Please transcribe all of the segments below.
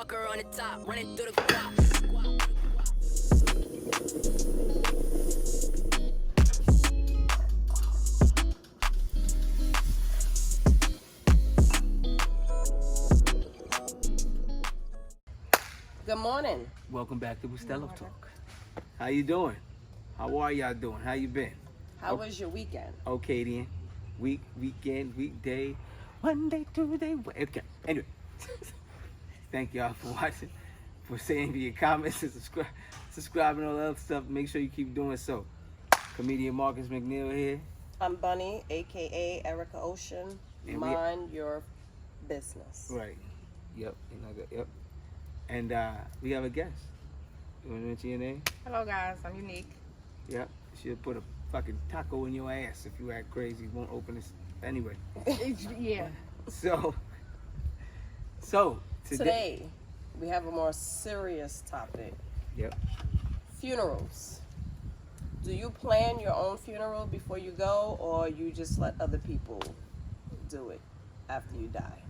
Walker on the top, running through the guap. Good morning. Welcome back to BUSTELO TALK. How you doing? How are y'all doing? How you been? How was your weekend? Okay then. Weekend, weekday, Monday, Tuesday. Okay. Anyway, thank y'all for watching, for saying your comments and subscribing and all that other stuff. Make sure you keep doing so. Comedian Marcus Mcneill here. I'm Bunnie, aka Erica Ocean. And Mind your business. Right. Yep. Yep. And we have a guest. You want to mention your name? Hello guys, I'm Unique. Yep. She'll put a fucking taco in your ass if you act crazy. Won't open this anyway. Yeah. So Today, we have a more serious topic. Yep. Funerals. Do you plan your own funeral before you go, or you just let other people do it after you die?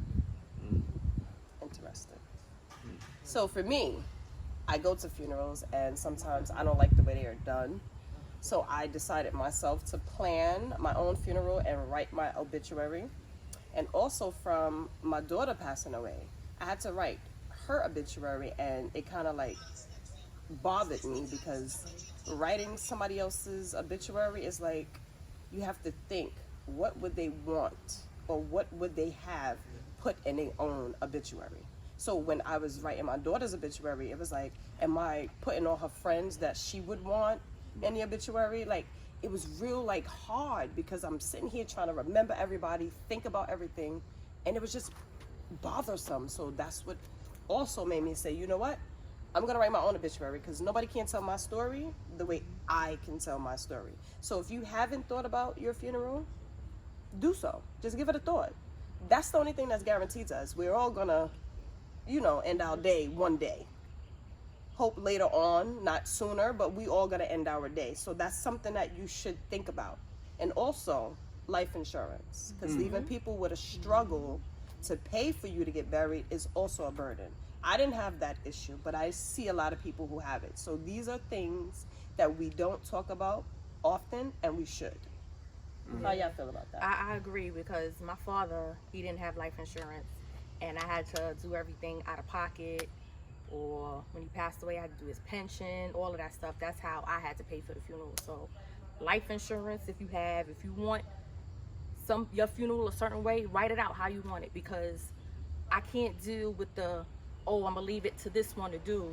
Interesting. So for me, I go to funerals, and sometimes I don't like the way they are done. So I decided myself to plan my own funeral and write my obituary. And also from my daughter passing away, I had to write her obituary, and it kind of like bothered me because writing somebody else's obituary is like, you have to think, what would they want or what would they have put in their own obituary? So when I was writing my daughter's obituary, it was like, am I putting all her friends that she would want in the obituary? Like, it was real like hard because I'm sitting here trying to remember everybody, think about everything, and it was just bothersome. So that's what also made me say, you know what? I'm gonna write my own obituary because nobody can tell my story the way I can tell my story. So if you haven't thought about your funeral, do so. Just give it a thought. That's the only thing that's guaranteed to us. We're all gonna, end our day one day. Hope later on, not sooner, but we all gonna end our day. So that's something that you should think about. And also, life insurance, because leaving people with a struggle to pay for you to get buried is also a burden. I didn't have that issue, but I see a lot of people who have it. So these are things that we don't talk about often, and we should. How y'all feel about that? I agree because my father, he didn't have life insurance, and I had to do everything out of pocket, or when he passed away, I had to do his pension, all of that stuff. That's how I had to pay for the funeral. So life insurance, if you want your funeral a certain way, write it out how you want it, because I can't deal with I'm gonna leave it to this one to do,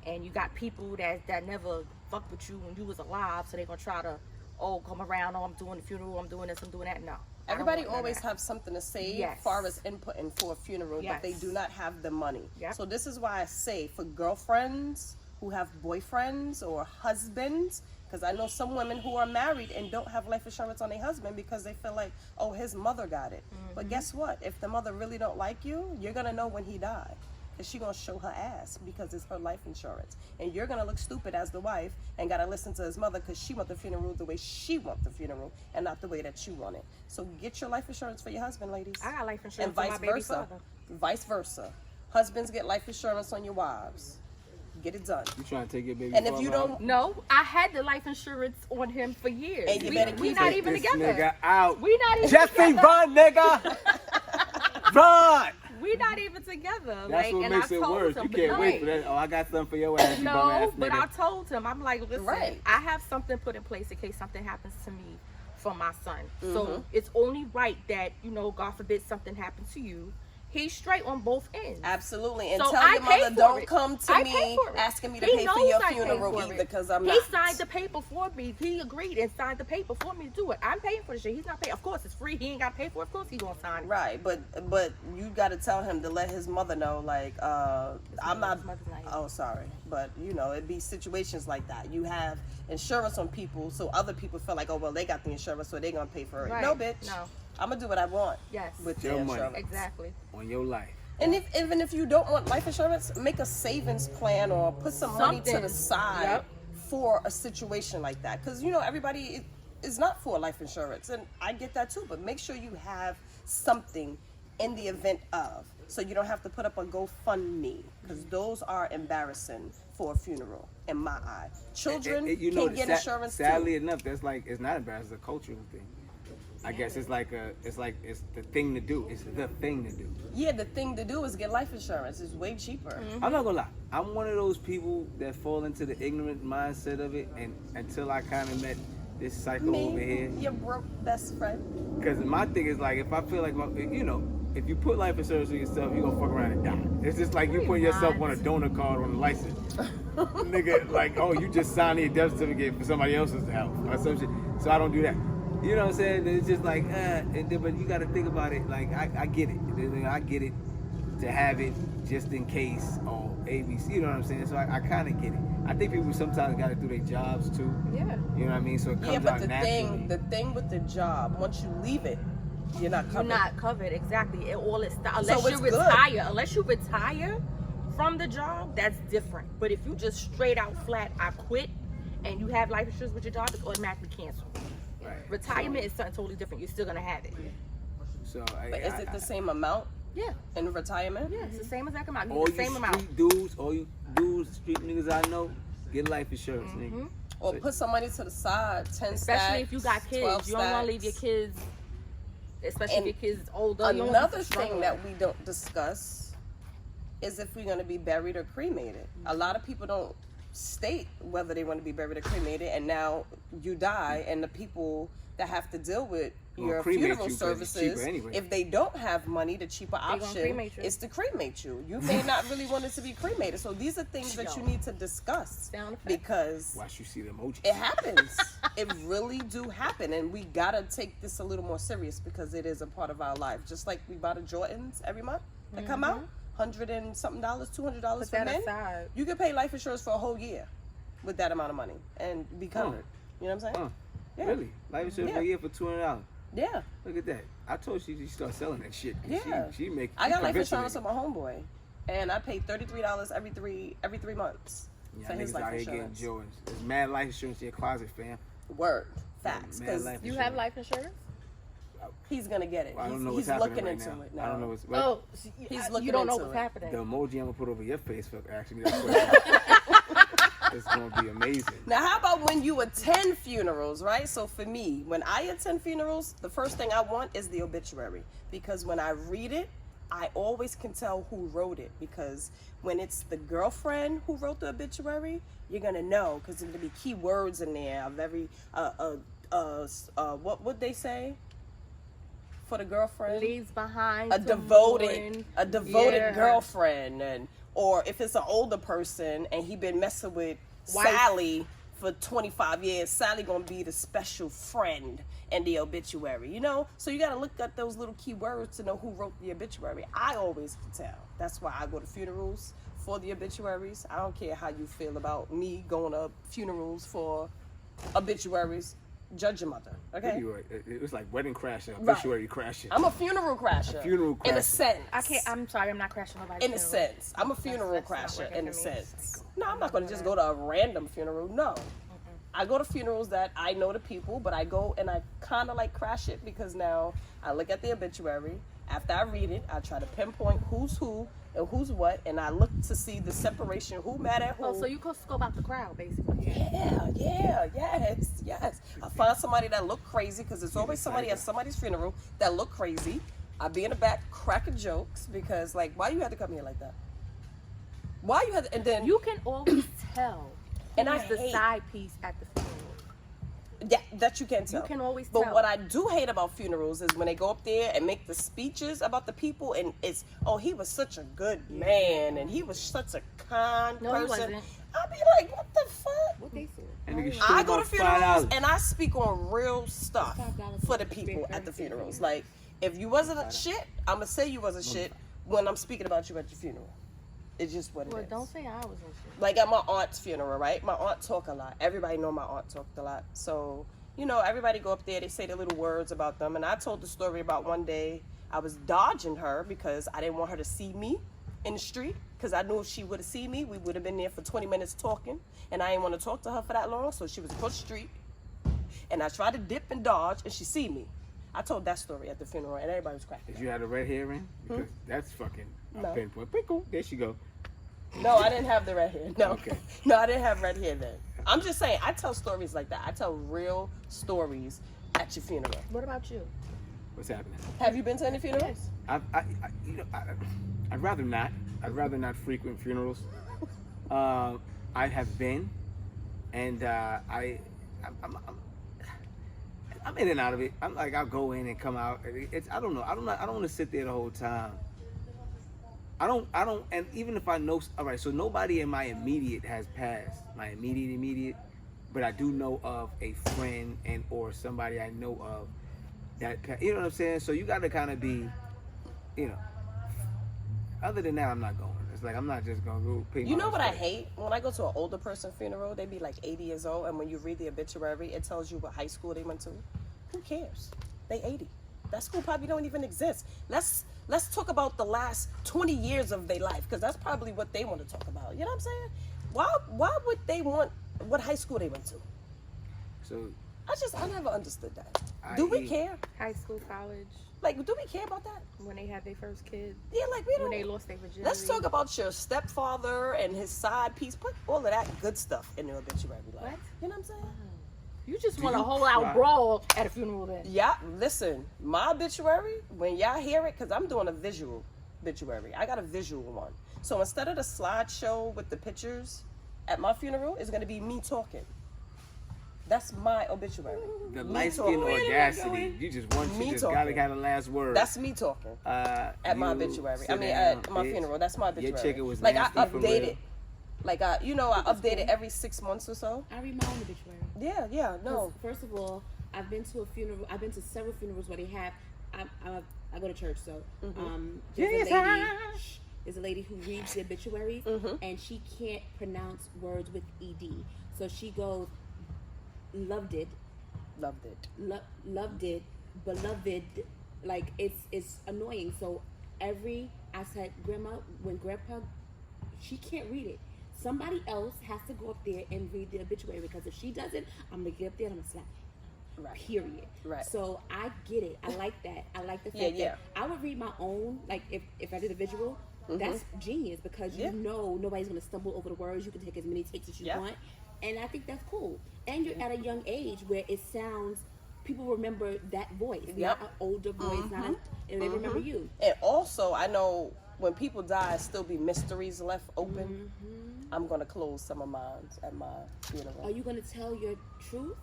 and you got people that never fucked with you when you was alive, so they're gonna try to come around, I'm doing the funeral, I'm doing this, I'm doing that. No. Everybody always have something to say as far as inputting for a funeral, but they do not have the money. Yep. So this is why I say for girlfriends who have boyfriends or husbands, because I know some women who are married and don't have life insurance on their husband because they feel like, oh, his mother got it. But guess what? If the mother really don't like you, you're going to know when he died. Because she's going to show her ass because it's her life insurance. And you're going to look stupid as the wife and got to listen to his mother because she want the funeral the way she want the funeral and not the way that you want it. So get your life insurance for your husband, ladies. I got life insurance and vice for my baby versa. father. Vice versa. Husbands get life insurance on your wives. Get it done. You trying to take your baby? And if you don't, No, I had the life insurance on him for years. And you better we keep not it. even this together. nigga out. We not even Jesse, together. run, nigga. Run. We not even together. That's what makes it worse. You can't wait for that. Oh, I got something for your ass. You bum ass No, but nigga. I told him, I'm like, listen, Right. I have something put in place in case something happens to me for my son. So it's only right that, God forbid something happens to you. He's straight on both ends. absolutely. And So tell I your pay mother, for don't it. come to I me pay for it. asking me to He pay for knows your I pay funeral for either it. because I'm He not. signed the paper for me. He agreed and signed the paper for me to do it. I'm paying for the shit. He's not paying. Of course, it's free. He ain't got to pay for it. Of course, he's going to sign it. Right, but you got to tell him to let his mother know, like, I'm not. His mother's not here. Oh, sorry, but it'd be situations like that. You have insurance on people, so other people feel like, oh well, they got the insurance, so they're gonna pay for it. Right. No, bitch. No. I'm gonna do what I want. Yes. With Your your money. insurance. Exactly. On your life. And even if you don't want life insurance, make a savings plan or put some money to the Something. side Yep. for a situation like that. Because everybody is not for life insurance, and I get that too. But make sure you have something in the event of. So you don't have to put up a GoFundMe, because those are embarrassing for a funeral in my eye. Children can get insurance sadly too. enough, that's like, it's not embarrassing, it's a cultural thing. I guess it's the thing to do. It's the thing to do. Yeah, the thing to do is get life insurance. It's way cheaper. I'm not gonna lie. I'm one of those people that fall into the ignorant mindset of it, and until I kind of met this psycho over here. Your broke best friend. Because my thing is like, if I feel like, if you put life insurance on yourself, you're gonna fuck around and die. It's just like you put yourself on a donor card on a license. Nigga, like, oh, you just signed a death certificate for somebody else's health or some shit. So I don't do that. You know what I'm saying? It's just like, but you gotta think about it. Like, I get it. I get it to have it just in case, or ABC. You know what I'm saying? So I kind of get it. I think people sometimes gotta do their jobs too. Yeah. You know what I mean? So it comes out naturally. The thing with the job, once you leave it, you're not covered. You're not covered, exactly. It all is unless So you it's retire. good. Unless you retire from the job, that's different. But if you just straight out flat, I quit, and you have life insurance with your job, it's automatically canceled. Right. Retirement is something totally different. You're still gonna have it. So But is it the same amount Yeah. in retirement? Yeah, it's the same exact amount. You all get the you same street amount. dudes, all you dudes, street niggas I know, get life insurance, nigga. Or put some money to the side, 10 Especially stacks, if you got 12 kids. You don't want to leave your stacks. kids, especially And if your kids is older. You don't want Another them thing struggling. that we don't discuss is if we're going to be buried or cremated. A lot of people don't state whether they want to be buried or cremated, and now you die, and the people that have to deal with your cremate funeral you 'cause it's cheaper services, anyway. if they don't have money, the cheaper gonna option cremate you. is to cremate you. You may not really want it to be cremated. So these are things that you need to discuss, Sound effect. because Watch you see the emojis. it happens. It really do happen, and we gotta take this a little more serious because it is a part of our life. Just like we buy the Jordans every month that come out, $100 and something, $200 for Put that men. aside. You can pay life insurance for a whole year with that amount of money and be covered. You know what I'm saying? Yeah. Really? Life insurance for a year for $200. Yeah. Look at that. I told you start selling that shit. 'Cause Yeah. She make. I got life convinced insurance nigga. with my homeboy, and I pay $33 every three months Yeah, for his niggas out life here getting insurance. Jordans. There's mad life insurance in your closet, fam. Word. Facts. Mad Because life You insurance. have life insurance? he's gonna get it. I don't know He's what's happening looking right into now. it now. I don't know what's. Oh, He's looking you don't know into what's it. happening. The emoji I'm gonna put over your face for asking me that question. It's gonna be amazing. Now, how about when you attend funerals, right? So for me, when I attend funerals, the first thing I want is the obituary, because when I read it, I always can tell who wrote it, because when it's the girlfriend who wrote the obituary, you're gonna know, because there's gonna be key words in there of every what would they say for the girlfriend? Leaves behind a some devoted mourn. Yeah. girlfriend, and or if it's an older person and he been messing with Wife. Sally for 25 years, Sally gonna be the special friend in the obituary, you know? So you gotta look at those little key words to know who wrote the obituary. I always can tell. That's why I go to funerals for the obituaries. I don't care how you feel about me going to funerals for obituaries. Judge your mother, okay? You were- It was like wedding crashing, Right. obituary crashing. I'm a funeral crasher. A funeral In a crasher. sense. I'm sorry, I'm not crashing nobody's In a funeral. sense. I'm a funeral that's not crasher working in a for me. sense. No, I'm not going to just go to a random funeral. No. I go to funerals that I know the people, but I go and I kind of like crash it, because now I look at the obituary. After I read it, I try to pinpoint who's who and who's what, and I look to see the separation, who mad at who. Oh, so you could scope out the crowd, basically. Yes. I find somebody that look crazy, because there's always somebody at somebody's funeral that look crazy. I be in the back cracking jokes, because like, why you had to come here like that? Why you had to, and then You can always tell And I who's the hate- side piece at the funeral. that you can tell. You can always But tell. what I do hate about funerals is when they go up there and make the speeches about the people, and it's, oh, he was such a good man, and he was such a kind No, he person. wasn't. I'll be like, what the fuck? What they said. And nigga shit I go to about funerals $5. and I speak on real stuff $5 for the people at the funerals. Like, if you wasn't a shit, I'm gonna say you wasn't shit when I'm speaking about you at your funeral. It's just what it is. Well, don't say I was in shit. Like at my aunt's funeral, right? My aunt talk a lot. Everybody know my aunt talked a lot. So, you know, everybody go up there, they say the little words about them. And I told the story about one day I was dodging her because I didn't want her to see me in the street. Because I knew if she would have seen me, we would have been there for 20 minutes talking. And I didn't want to talk to her for that long. So she was across the street. And I tried to dip and dodge, and she see me. I told that story at the funeral, and everybody was cracking. Did you have the red hair in? Because that's fucking a No. pinpoint. Pickle. There she go. No, I didn't have the red hair. No, Okay. no, I didn't have red hair then. I'm just saying, I tell stories like that. I tell real stories at your funeral. What about you? What's happening? Have you been to any funerals? I'd rather not. I'd rather not frequent funerals. I have been, and I'm in and out of it. I'm like, I'll go in and come out. I don't know. I don't want to sit there the whole time. I don't, and even if I know, all right, so nobody in my immediate has passed, my immediate, but I do know of a friend and or somebody I know of that, you know what I'm saying? So you got to kind of be, you know, other than that, I'm not going. It's like, I'm not just going to go pay You my know what I respect. hate? When I go to an older person funeral, they be like 80 years old, and when you read the obituary, it tells you what high school they went to. Who cares? They 80. That school probably don't even exist. Let's talk about the last 20 years of their life, because that's probably what they want to talk about. You know what I'm saying? Why would they want what high school they went to? So I never understood that. Do we care? High school, college, Like, do we care about that? when they had their first kid, Yeah, like we don't. when they lost their virginity. Let's talk about your stepfather and his side piece. Put all of that good stuff in the obituary. Like, What? you know what I'm saying? You just Do want a you whole out cry? brawl at a funeral then. Yeah, listen, my obituary, when y'all hear it, because I'm doing a visual obituary. I got a visual one. So instead of the slideshow with the pictures at my funeral, it's going to be me talking. That's my obituary. the Me light skin talking. audacity, you just Me gotta talking. got the last word. That's me talking at my You obituary. sit I mean, down, at my bitch. funeral. That's my obituary. Your chicken was like, I nasty for update real. it. Like, I update it every 6 months or so. I read my own obituary. Yeah, no. First of all, I've been to a funeral. I've been to several funerals where they have. I go to church, so there's a lady who reads the obituary, and she can't pronounce words with ed. So she goes, loved it, Loved it. loved it, beloved. Like it's annoying. So I said, when Grandpa, she can't read it. Somebody else has to go up there and read the obituary, because if she doesn't, I'm gonna get up there and I'm gonna slap her. Right. Period. Right. So I get it. I like that. I like the fact Yeah. that I would read my own. Like if I did a visual, that's genius, because you know nobody's gonna stumble over the words. You can take as many takes as you want, and I think that's cool. And you're at a young age where it sounds. People remember that voice. Not an older voice. Not and they remember you. And also, I know when people die, still be mysteries left open. I'm gonna close some of mine at my funeral. Are you gonna tell your truth?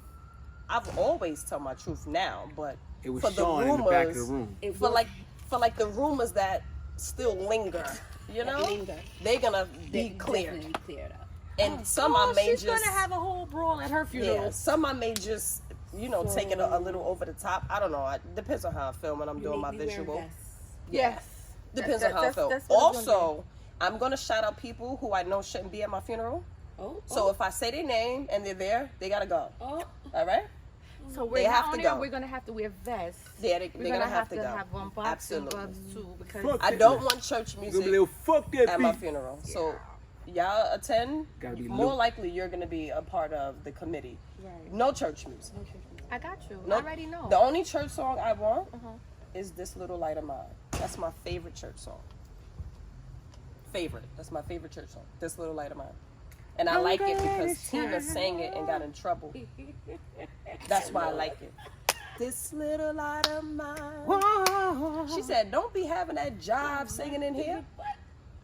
I've always tell my truth now, but It was for the Sean rumors, in the back of the room. It for was- like the rumors that still linger, you know, linger. they're gonna be They cleared. definitely cleared up. And some I may she's just gonna have a whole brawl at her funeral. yeah, some I may just take it a little over the top. I don't know. It depends on how I feel when I'm doing my Maybe wear visual. vests. Yes. Depends on how I feel. That's what it's gonna Also, I'm gonna shout out people who I know shouldn't be at my funeral. So if I say their name and they're there, they gotta go. Oh, All right? So They we're have not to only go. we're gonna have to wear vests. Yeah, We're they're gonna have to go. have on boxing Absolutely. gloves too, because Fuck I that. don't want church You're gonna music be like, fuck that at my beat. funeral. So y'all attend. Gotta be More loose. likely you're gonna be a part of the committee. right. No church music. I got you. No, I already know. The only church song I want is "This Little Light of Mine." That's my favorite church song. That's my favorite church song. "This Little Light of Mine," and I like it because Tina sang it and got in trouble. That's why I like it. This little light of mine. She said, "Don't be having that jive singing in here."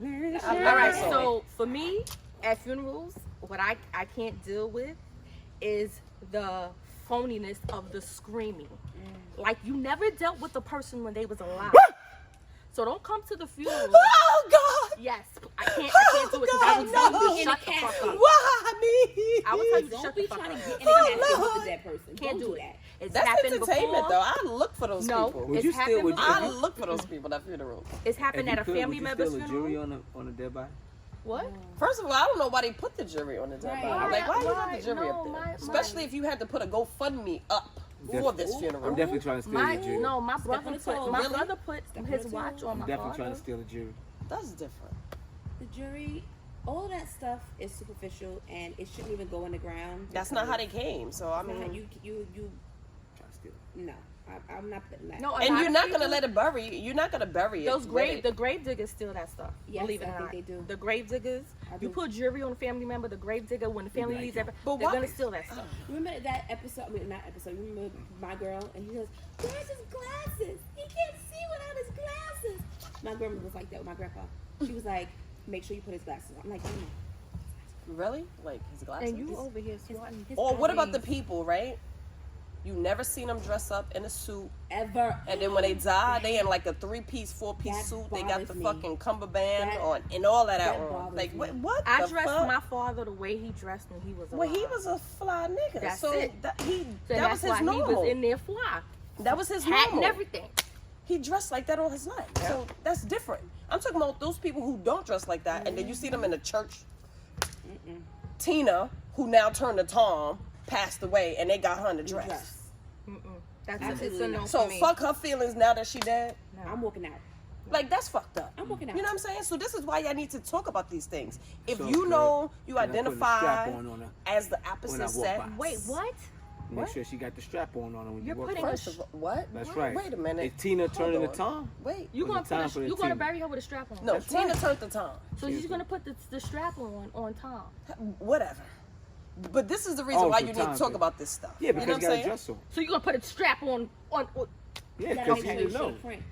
All All right, so for me, at funerals, what I can't deal with is the phoniness of the screaming. Like, you never dealt with the person when they was alive. So don't come to the funeral. Oh God! Yes, I can't do it, because I will tell you to shut the fuck up. Why me? I will tell you to Don't shut be the fuck trying up. to get in the casket with Lord. the dead person. Can't Don't do that. it. It's That's happened entertainment, before. though. I look for those No, people. Would it's you still- happened would you- before. I look for those people at funerals. It's happened at a family member's Would you funeral. still a jury on a dead body? What? First of all, I don't know why they put the jury on the dead Right. body. Like, why you have Why? the jury No, up there? my- Especially if you had to put a GoFundMe up for this funeral. I'm definitely trying to steal My the jury. no, my on brother the put toe. my Really? brother put his watch on I'm my definitely trying father. to steal the jury. That's different. The jury, all that stuff is superficial, and it shouldn't even go in the ground. That's not how they came. So I It's not how mean, you Trying to steal it. No, I'm not putting that. No, a And lot you're of not people- gonna let it bury. You're not gonna bury it. Those with the it. grave diggers steal that stuff. Yes, believe it I or think not. they do. The grave diggers. I You do. put jury on a family member. The grave digger, when the family like leaves, that. But they're why? gonna steal that stuff. Remember that episode? I mean, not episode. Remember my girl? And he goes, "Where's his glasses? He can't see without his glasses." My grandma was like that with my grandpa. She was like, "Make sure you put his glasses on." I'm like, "Grandma." Really? Like his glasses? And you over here swatting. Or what about the people, right? You never seen them dress up in a suit, Ever. and then when they die, they in like a 3-piece, 4-piece That suit. They got the bothers me. fucking cummerband That- on and all of that that on. bothers Like me. what? I the dressed fuck? my father the way he dressed when he was alive. Well, he was a fly nigga. That's so it. that So that that's was his why normal. he was in there fly. That was his Hat and normal. everything. He dressed like that all his life. So that's different. I'm talking about those people who don't dress like that, and then you see them in the church. Tina, who now turned to Tom, passed away, and they got her in the dress. Dress. That's Absolutely it's a no not. So for me. fuck her feelings now that she dead. No. I'm walking out. Like that's fucked up. I'm walking out. You know what I'm saying? So this is why y'all need to talk about these things. If So, you know you can I put the identify strap on her as the when I opposite walk sex. by? Wait, what? Make What? sure she got the strap on her when You're you walk putting by. First of all, what? That's Wait, right. Wait a minute. Is Tina turning Hold to on. Tom? Wait. You Was gonna it time for the you gonna Tina? bury her with a strap on? No, That's Tina right. turned to Tom. So she's gonna put the strap on Tom. Whatever. But this is the reason Oh, why so you need to Tom talk did. about this stuff. Yeah, you because know you what got I'm a saying? dress on. So you're gonna put a strap on Yeah, You gotta because make he sure didn't you show know. the print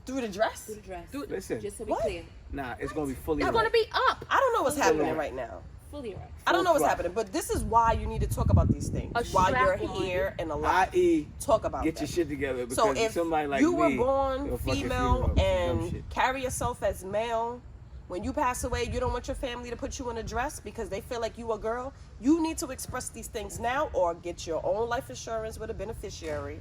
Through the dress? through the dress. Listen, Just to be What? clear. nah, it's gonna be fully. It's erect. gonna be up. I don't know what's happening erect. right now. Fully erect. I don't know what's Full happening, but this is why you need to talk about these things A while you're strap on. here and alive. I.e., Talk about get that. your shit together because So if somebody like you were me, born will fucking female funeral, some dumb and shit. carry yourself as male, when you pass away, you don't want your family to put you in a dress because they feel like you a girl. You need to express these things now or get your own life insurance with a beneficiary.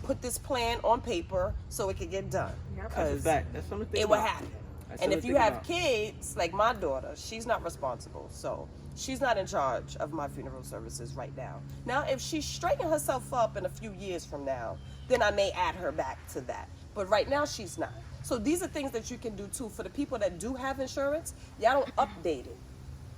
Put this plan on paper so it can get done. Yep. That's a Because fact. That's something to think it will about. happen. That's And something if to you think have about. kids, like my daughter, she's not responsible. So she's not in charge of my funeral services right now. Now, if she straightened herself up in a few years from now, then I may add her back to that. But right now, she's not. So these are things that you can do too. For the people that do have insurance, y'all don't update it.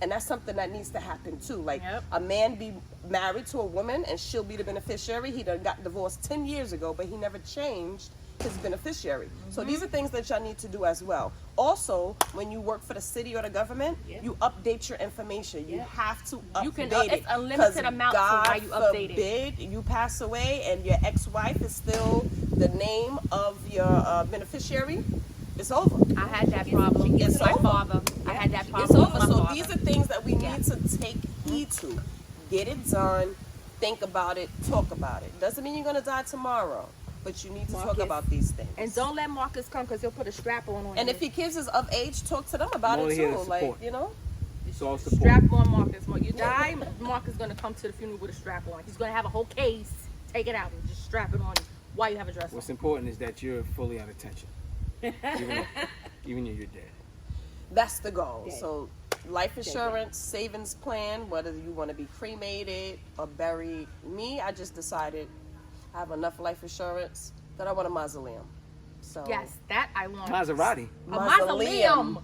And that's something that needs to happen too. Like Yep. a man be married to a woman and she'll be the beneficiary. He done got divorced 10 years ago, but he never changed his beneficiary. So these are things that y'all need to do as well. Also, when you work for the city or the government, Yeah. you update your information. You Yeah. have to update You can- it. it's unlimited 'Cause amount to God why you update it. forbid you pass away and your ex-wife is still the name of your beneficiary. It's over. I had that problem. It's It's my over. father. I had that It's problem with over. my So father. these are things that we need to take heed to. Get it done. Think about it. Talk about it. Doesn't mean you're gonna die tomorrow, but you need to talk Marcus. about these things. And don't let Marcus come because he'll put a strap on And you. if your kids is of age, talk to them about I'm it only here too. to Like, support. you know. It's all support. strap on Marcus. When you die, Marcus is gonna come to the funeral with a strap on. He's gonna have a whole case. Take it out and just strap it on you while you have a dress on. What's important is that you're fully on attention, even if you're dead. That's the goal. Dead. So, life insurance, savings plan, whether you want to be cremated or buried. Me, I just decided I have enough life insurance that I want a mausoleum. So, Yes, that I want. Maserati. A mausoleum.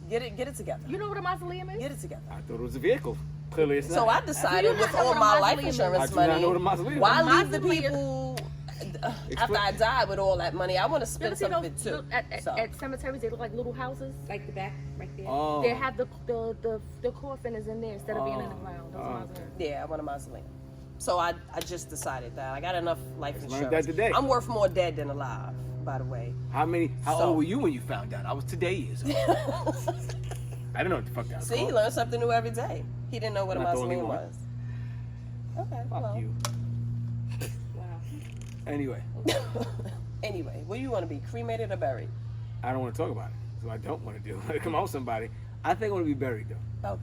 Get it together. You know what a mausoleum is? Get it together. I thought it was a vehicle. Clearly, it's not. So I Do decided you with not know all what a my life mausoleum is? insurance I do not money, know what a mausoleum why is. leave the Mausoleum- people after I die with all that money? I want to You spend ever see some of those it too. little- at So, at cemeteries? They look like little houses. Like the back right there. Oh. They have the coffin is in there instead of being in the ground. Those Oh, mausoleums. yeah, I want a mausoleum. So I just decided that I got enough life Learned insurance. that today. I'm worth more dead than alive, by the way. How So- old were you when you found out? I was today years old. I didn't know what the fuck that was See, called. learn something new every day. He didn't know what a Not the only mausoleum one. was. Okay, Fuck well. you. Wow. Anyway, Anyway, where you want to be, cremated or buried? I don't want to talk about it. So I don't want to do it. Come on, somebody. I think I want to be buried though. Okay.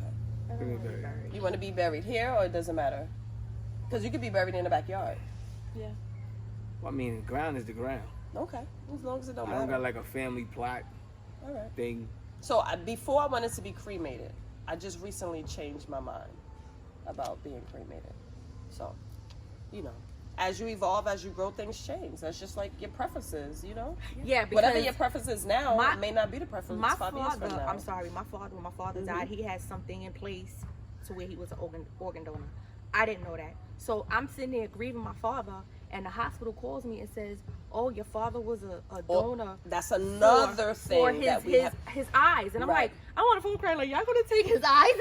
I don't Give me wanna be buried. buried. You want to be buried here or it doesn't matter? Because you could be buried in the backyard. Yeah. Well, I mean, the ground is the ground. Okay, as long as it don't I matter. don't got like a family plot All right. thing. So before I wanted to be cremated, I just recently changed my mind about being cremated. So, you know, as you evolve, as you grow, things change. That's just like your preferences, you know? Yeah, because Whatever your preference is now my- may not be the preference my 5 years from father, now. I'm sorry, my father, when my father died, he had something in place to where he was an organ donor. I didn't know that. So I'm sitting there grieving my father, and the hospital calls me and says, "Oh, your father was a donor." That's another thing that we have. his eyes, and I'm Right. like, I want to phone crying like, y'all gonna take his eyes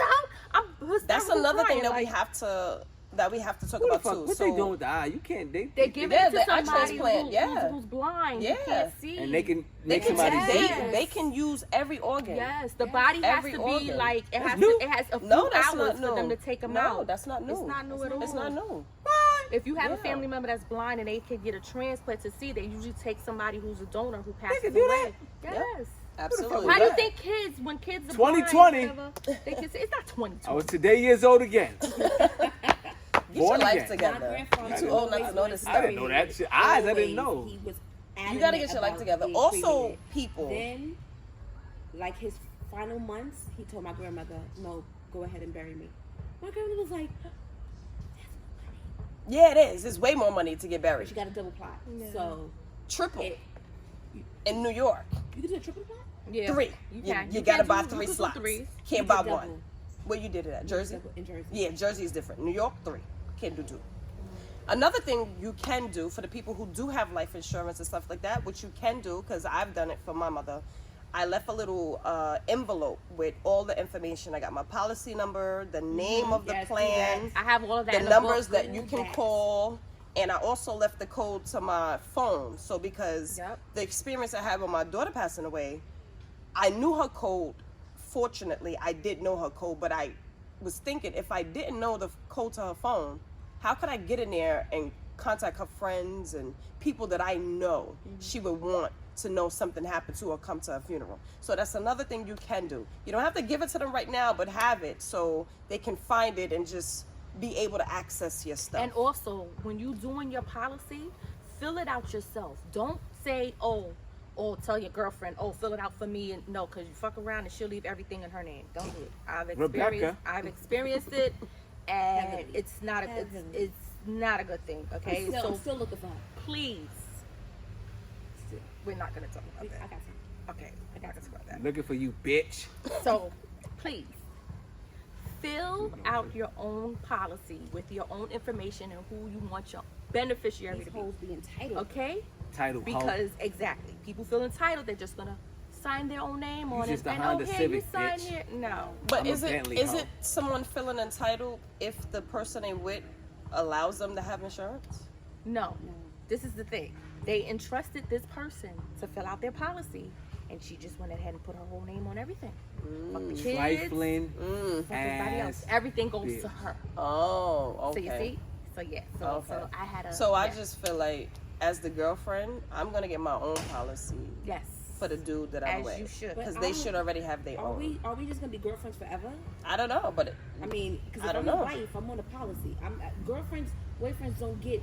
out? That's another thing that we have to talk What the about fuck? too. What So they doing with the eye? You can't. They give Yeah, it to the eye somebody transplant, who's blind, Yeah. who can't see, and they can they make can somebody Yes. they can use every organ. Yes, the body has Every to be organ. like it That's has new. it has a few No, that's hours not for them new. to take them No, out. that's not new. It's not new at all. It's not new. If you have a Yeah. family member that's blind and they can get a transplant to see, they usually take somebody who's a donor who passes can do away. that? Yes. Absolutely. Why do you right. think kids, when kids are 2020. blind, whatever, they can see? It's not 2020. I was today years old again. Get your Born life again. My together. grandfather You too was old not to always know this I didn't stuff. know that shit. Eyes, I didn't know. He was You gotta get your life adamant together. about being Also, cremated. people. Then, like his final months, he told my grandmother, "No, go ahead and bury me." My grandmother was like, Yeah, it is. It's way more money to get buried. "She got a double plot." So Triple it, in New York. you can do a triple plot. Yeah. 3. You You, can. you You gotta can buy do- 3 you can do slots. 3s. Can't You buy can double. one. Where you did it at? Jersey? In Jersey. Yeah, Jersey is different. New York, 3. Can't do 2. Another thing you can do for the people who do have life insurance and stuff like that, which you can do, because I've done it for my mother, I left a little envelope with all the information. I got my policy number, the name of the Yes, plan, I have all of that the in the numbers book. that you can Yes. call, and I also left the code to my phone. So because Yep. the experience I had with my daughter passing away, I knew her code. Fortunately, I did know her code, but I was thinking if I didn't know the code to her phone, how could I get in there and contact her friends and people that I know she would want to know something happened to or come to her funeral? So that's another thing you can do. You don't have to give it to them right now, but have it so they can find it and just be able to access your stuff. And also, when you doing your policy, fill it out yourself. Don't say, or tell your girlfriend, fill it out for me. And no, because you fuck around and she'll leave everything in her name. Don't do it. Rebecca. I've experienced it, and Heavily. it's not it's not a good thing. Okay, I'm still looking for her. please, we're not gonna talk I about got that. some. Okay, we're not gonna talk about that. Looking for you, bitch. So, please, fill out your own policy with your own information and who you want your beneficiary These to be. hoes be entitled. Okay? Title hoe. Because exactly, people feel entitled. They're just gonna sign their own name on it. just a And Honda here Civic, you sign bitch. here. No. But I'm a is it Bentley is hoe. it someone feeling entitled if the person they with allows them to have insurance? No. This is the thing. They entrusted this person to fill out their policy, and she just went ahead and put her whole name on everything. Fuck the kids, Trifling. fuck everybody else. ass Everything goes bitch. to her. Oh, So okay. you see? So yeah. So Okay. I had a. So I yeah. just feel like, as the girlfriend, I'm gonna get my own policy Yes. for the dude that I'm As with, you should. because But they I'm- should already have their Are own. we just gonna be girlfriends forever? I don't know, but I mean, because I if don't I'm know. a wife, I'm on a policy. Girlfriends, boyfriends don't get.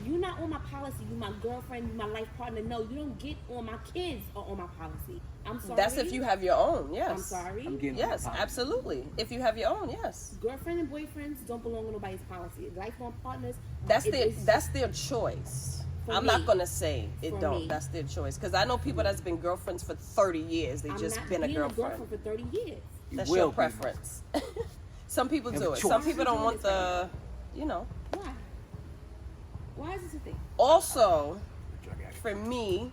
You're not on my policy. You my girlfriend. You my life partner. No, you don't get on my kids or on my policy. I'm sorry. that's if you have your own. Yes. I'm sorry. I'm getting Yes, my pop. absolutely. If you have your own, yes. Girlfriend and boyfriends don't belong on nobody's policy. Lifelong partners. That's it their is- that's their choice. For I'm me. not gonna say it For don't. me. That's their choice. Because I know people that's been girlfriends for 30 years. They I'm just not been a being girlfriend. for 30 years. You That's will your be. preference. Some people Have do a it. choice. Some people don't Why want is it the, you know. Why? Why is this a thing? Also, Drug addict. for me,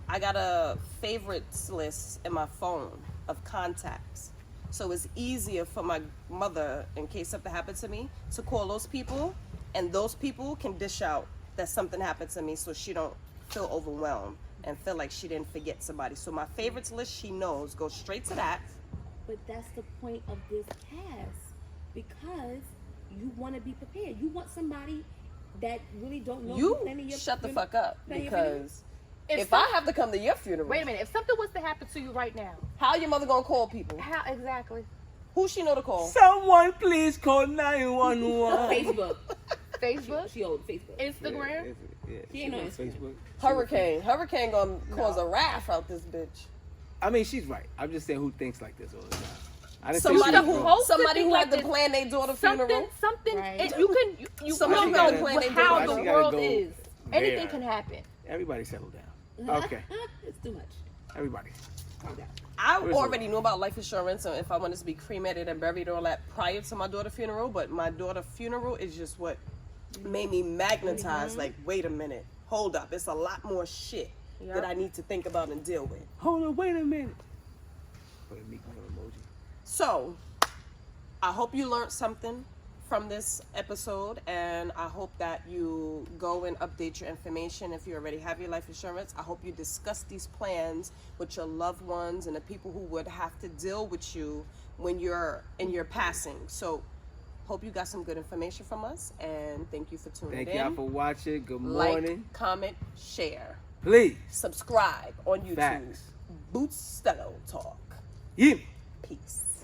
I got a favorites list in my phone of contacts. So it's easier for my mother, in case something happened to me, to call those people, and those people can dish out that something happened to me, so she don't feel overwhelmed and feel like she didn't forget somebody. So my favorites list, she knows, goes straight to that. But that's the point of this task, because you want to be prepared. You want somebody that really don't know You planning your- shut the your- fuck up, planning your funeral. because if I have to come to your funeral, Wait a minute. If something was to happen to you right now, how your mother gonna call people? how exactly? Who she know to call? Someone please call 911. Facebook. Facebook, She old Facebook. Instagram. Yeah, She ain't on on Instagram. Facebook. Hurricane gonna cause a raft out this bitch. I mean, she's right. I'm just saying who thinks like this all the time. I didn't say Somebody she was who wrong. somebody who like had to this. plan their daughter funeral. Something. Right. You can. You Somebody don't gotta know plan their how daughter. the She gotta world go is. Anything there. can happen. Everybody settle down. Okay. It's too much. Everybody. Calm down. I Where's already knew about life insurance and if I wanted to be cremated and buried and all that prior to my daughter's funeral, but my daughter's funeral is just what made me magnetize. Like, wait a minute, hold up, it's a lot more shit that I need to think about and deal with. Hold on, wait a minute. Wait, Mcneill emoji. So, I hope you learned something from this episode, and I hope that you go and update your information if you already have your life insurance. I hope you discuss these plans with your loved ones and the people who would have to deal with you when you're in your passing. So, hope you got some good information from us, and thank you for tuning in. Thank y'all for watching. Good morning. Like, comment, share. Please. Subscribe on YouTube. Facts. BUSTELO Talk. Yeah. Peace.